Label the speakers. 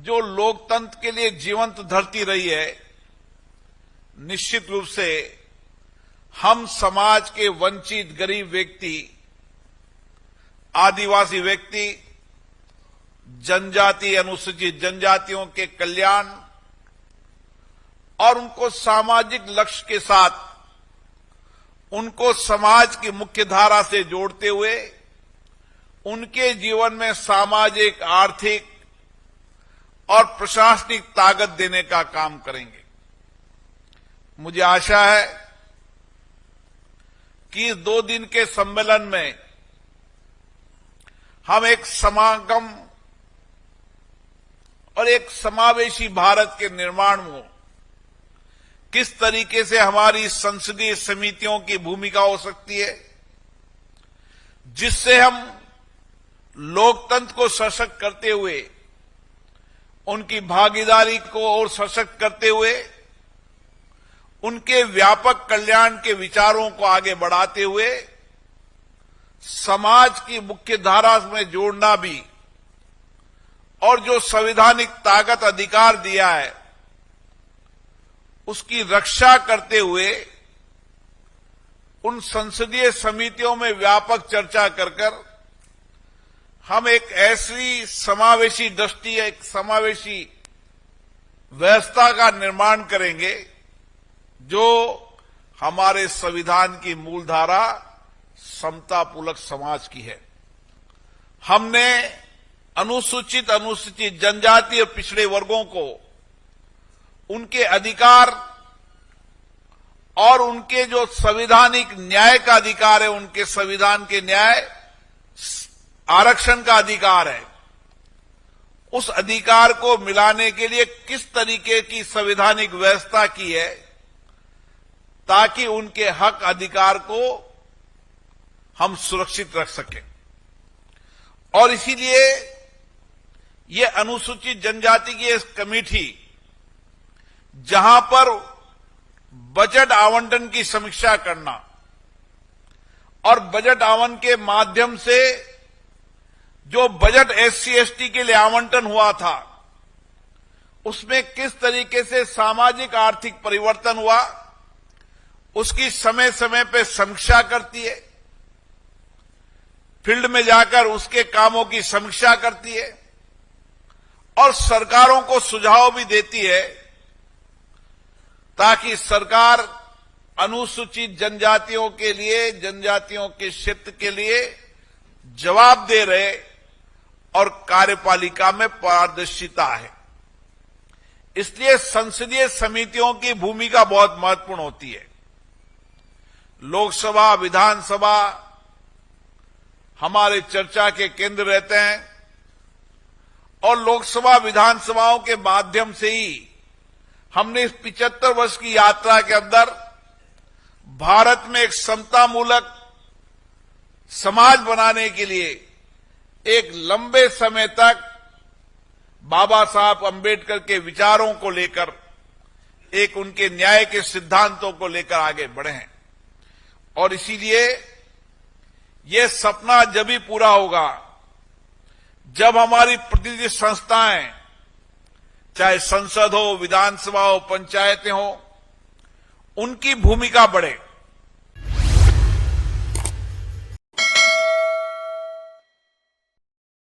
Speaker 1: जो लोकतंत्र के लिए जीवंत धरती रही है, निश्चित रूप से हम समाज के वंचित गरीब व्यक्ति, आदिवासी व्यक्ति, जनजाति, अनुसूचित जनजातियों के कल्याण और उनको सामाजिक लक्ष्य के साथ उनको समाज की मुख्य धारा से जोड़ते हुए उनके जीवन में सामाजिक, आर्थिक और प्रशासनिक ताकत देने का काम करेंगे। मुझे आशा है कि इस 2 दिन के सम्मेलन में हम एक समागम और एक समावेशी भारत के निर्माण में किस तरीके से हमारी संसदीय समितियों की भूमिका हो सकती है, जिससे हम लोकतंत्र को सशक्त करते हुए, उनकी भागीदारी को और सशक्त करते हुए, उनके व्यापक कल्याण के विचारों को आगे बढ़ाते हुए समाज की मुख्य धारा में जोड़ना भी और जो संवैधानिक ताकत अधिकार दिया है उसकी रक्षा करते हुए उन संसदीय समितियों में व्यापक चर्चा कर हम एक ऐसी समावेशी दृष्टि, एक समावेशी व्यवस्था का निर्माण करेंगे जो हमारे संविधान की मूलधारा समतापूर्वक समाज की है। हमने अनुसूचित जनजाति और पिछड़े वर्गों को उनके अधिकार और उनके जो संवैधानिक न्याय का अधिकार है, उनके संविधान के न्याय आरक्षण का अधिकार है, उस अधिकार को मिलाने के लिए किस तरीके की संवैधानिक व्यवस्था की है ताकि उनके हक अधिकार को हम सुरक्षित रख सकें। और इसीलिए ये अनुसूचित जनजाति की एक कमेटी, जहां पर बजट आवंटन की समीक्षा करना और बजट आवंटन के माध्यम से जो बजट SC/ST के लिए आवंटन हुआ था उसमें किस तरीके से सामाजिक आर्थिक परिवर्तन हुआ, उसकी समय समय पर समीक्षा करती है, फील्ड में जाकर उसके कामों की समीक्षा करती है और सरकारों को सुझाव भी देती है ताकि सरकार अनुसूचित जनजातियों के लिए, जनजातियों के क्षेत्र के लिए जवाब दे रहे और कार्यपालिका में पारदर्शिता है। इसलिए संसदीय समितियों की भूमिका बहुत महत्वपूर्ण होती है। लोकसभा, विधानसभा हमारे चर्चा के केंद्र रहते हैं और लोकसभा, विधानसभाओं के माध्यम से ही हमने इस 75 वर्ष की यात्रा के अंदर भारत में एक समतामूलक समाज बनाने के लिए एक लंबे समय तक बाबा साहब अंबेडकर के विचारों को लेकर, एक उनके न्याय के सिद्धांतों को लेकर आगे बढ़े हैं। और इसीलिए ये सपना जब भी पूरा होगा जब हमारी प्रतिनिधि संस्थाएं, चाहे संसद हो, विधानसभा हो, पंचायतें हो, उनकी भूमिका बढ़े।